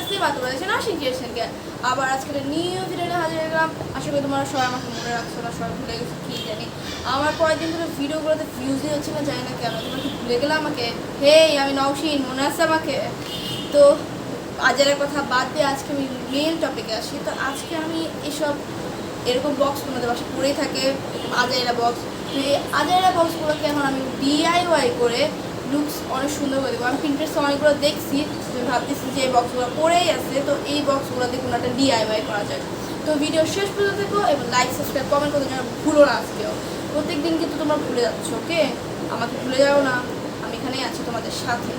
আসতে বা তোমরা দেখছেন আশিক জিএসএনকে আবার আজকে নিউ ভিডিওতে হাজির হলাম। আশা করি তোমরা সবাই আমাকে মনে রাখছো না, সবাই ভুলে গেছো কি জানি। আমার কয়েকদিন ধরে ভিডিওগুলোতে ভিউজই হচ্ছে না, জানি না কেন। তোমরা কি ভুলে গেলে আমাকে? হেই, আমি নওশিন, মনে আছে আমাকে? তো আজের কথা বাদ দিয়ে আজকে আমি মেন টপিকে আসি। তো আজকে আমি এসব এরকম বক্স তোমাদের বাসায় পড়েই থাকে, আজাইরা বক্স। তো এই আজাইরা বক্সগুলোকে এখন আমি ডিআইওয়াই করে লুকস অনেক সুন্দর করে দেবো। আমি পিন্টারেস্টে অনেকগুলো দেখছি, আমি ভাবতেছি যে এই বক্সগুলো পড়েই আছে, তো এই বক্সগুলোতে কোনো একটা ডিআইওয়াই করা যায়। তো ভিডিও শেষ পর্যন্ত দেখো এবং লাইক সাবস্ক্রাইব কমেন্ট করতে যেন ভুলো না। আজকেও প্রত্যেক দিন কিন্তু তোমরা ভুলে যাচ্ছ, ওকে? আমাকে ভুলে যাও না, আমি এখানেই আছি তোমাদের সাথে।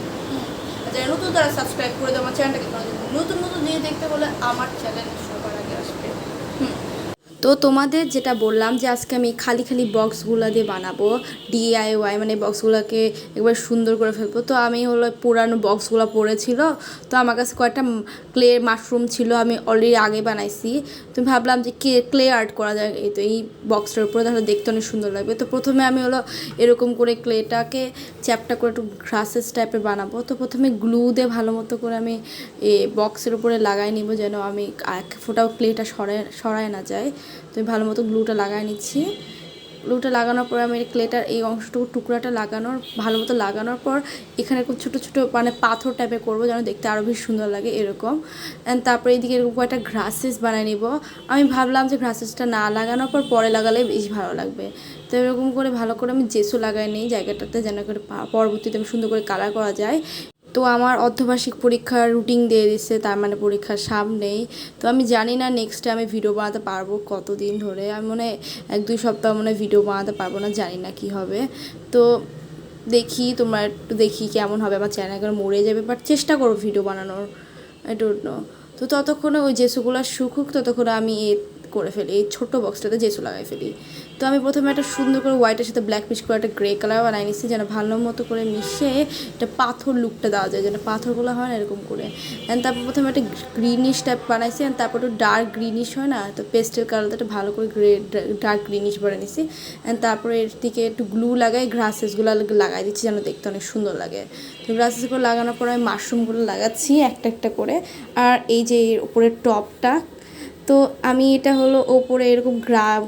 যারা নতুন তারা সাবস্ক্রাইব করে দেবো আমার চ্যানেলটাকে, নতুন নতুন জিনিস দেখতে বলে আমার চ্যানেল সবার আগে আসবে। তো তোমাদের যেটা বললাম যে আজকে আমি খালি খালি বক্সগুলো দিয়ে বানাবো ডিআইওয়াই, মানে বক্সগুলোকে একবার সুন্দর করে ফেলবো। তো আমি হলো পুরানো বক্সগুলো পড়েছিল, তো আমার কাছে কয়েকটা ক্লে মাশরুম ছিল, আমি অলরেডি আগে বানাইছি। তো ভাবলাম যে ক্লে আর্ট করা যায় এই তো এই বক্সটার উপরে, তাহলে দেখতে অনেক সুন্দর লাগবে। তো প্রথমে আমি হলো এরকম করে ক্লেটাকে চ্যাপটা করে একটু গ্রাসেস টাইপের বানাবো। তো প্রথমে গ্লু দিয়ে ভালো মতো করে আমি বক্সের উপরে লাগাই নিব, যেন আমি এক ফোঁটাও ক্লেটা সরায় না যায়। তো আমি ভালো মতো গ্লুটা লাগাই নিচ্ছি। গ্লুটা লাগানোর পর আমি ক্লেটার এই অংশটুকু টুকরাটা ভালো মতো লাগানোর পর এখানে খুব ছোটো ছোটো মানে পাথর টাইপের করবো, যেন দেখতে আরও বেশ সুন্দর লাগে এরকম। অ্যান্ড তারপরে এইদিকে এরকম কয়েকটা গ্রাসেস বানিয়ে নিব। আমি ভাবলাম যে গ্রাসেসটা না লাগানোর পর পরে লাগালে বেশ ভালো লাগবে। তো এরকম করে ভালো করে আমি জেসও লাগাই নিই জায়গাটাতে, যেন করে পরবর্তীতে আমি সুন্দর করে কালার করা যায়। তো আমার অর্ধবার্ষিক পরীক্ষার রুটিন দিয়ে দিচ্ছে, তার মানে পরীক্ষার সামনেই। তো আমি জানি না নেক্সটে আমি ভিডিও বানাতে পারবো কতদিন ধরে। আমি মনে হয় 1-2 সপ্তাহ মনে হয় ভিডিও বানাতে পারবো না, জানি না কি হবে। তো দেখি, তোমরা একটু দেখি কেমন হবে। আমার চ্যানেল মরে যাবে, বাট চেষ্টা করো ভিডিও বানানোর, আই ডোন্ট নো। তো ততক্ষণে ওই জেসুগুলো শুকুক, ততক্ষণে আমি করে ফেলি এই ছোট্টো বক্সটাতে জেসু লাগাই ফেলি। তো আমি প্রথমে একটা সুন্দর করে হোয়াইটের সাথে ব্ল্যাক মিক্স করে একটা গ্রে কালার বানাই নিচ্ছি, যেন ভালো মতো করে মিশে একটা পাথর লুকটা দেওয়া যায়, যেন পাথরগুলো হয় না এরকম করে। অ্যান্ড তারপর প্রথমে একটা গ্রিনিশ টাইপ বানাইছি, অ্যান্ড তারপর একটু ডার্ক গ্রিনিশ হয় না, তো পেস্টেল কালারটা একটা ভালো করে ডার্ক গ্রিনিশ বানিয়ে নিচ্ছি। অ্যান্ড তারপরে এর দিকে একটু গ্লু লাগাই, গ্রাসেসগুলো লাগাই দিচ্ছি, যেন দেখতে অনেক সুন্দর লাগে। তো গ্রাসেসগুলো লাগানোর পর আমি মাশরুমগুলো লাগাচ্ছি একটা একটা করে। আর এই যে এর উপরের টপটা, তো আমি এটা হলো ওপরে এরকম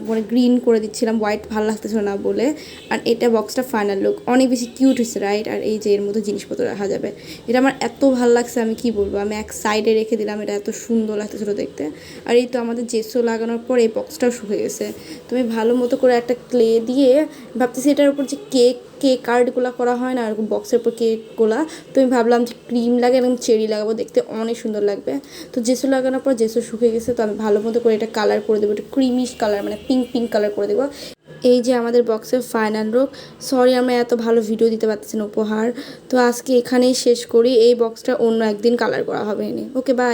মানে গ্রিন করে দিচ্ছিলাম, হোয়াইট ভালো লাগতেছিল না বলে। আর এটা বক্সটা ফাইনাল লুক অনেক বেশি কিউট হয়েছে, রাইট? আর এই যে এর মধ্যে জিনিসপত্র রাখা যাবে, এটা আমার এত ভালো লাগছে, আমি কি বলবো। আমি এক সাইডে রেখে দিলাম, এটা এত সুন্দর লাগতেছিলো দেখতে। আর এই তো আমাদের জেসো লাগানোর পর এই বক্সটাও শুকে গেছে। তুমি ভালো মতো করে একটা ক্লে দিয়ে ভাবতেছি এটার উপর যে কেক আর্টগুলো করা হয় না এরকম বক্সের উপর কেকগুলো, তো আমি ভাবলাম যে ক্রিম লাগে এবং চেরি লাগাবো, দেখতে অনেক সুন্দর লাগবে। তো জেসো লাগানোর পর জেসো শুকে গেছে, তো আমি ভালো মতো করে এটা কালার করে দেবো, একটা ক্রিমিশ কালার মানে পিঙ্ক কালার করে দেবো। এই যে আমাদের বক্সের ফাইনাল লুক। সরি আমরা এত ভালো ভিডিও দিতে পারতেছি না উপহার। তো আজকে এখানেই শেষ করি, এই বক্সটা অন্য একদিন কালার করা হবে। ওকে, বাই।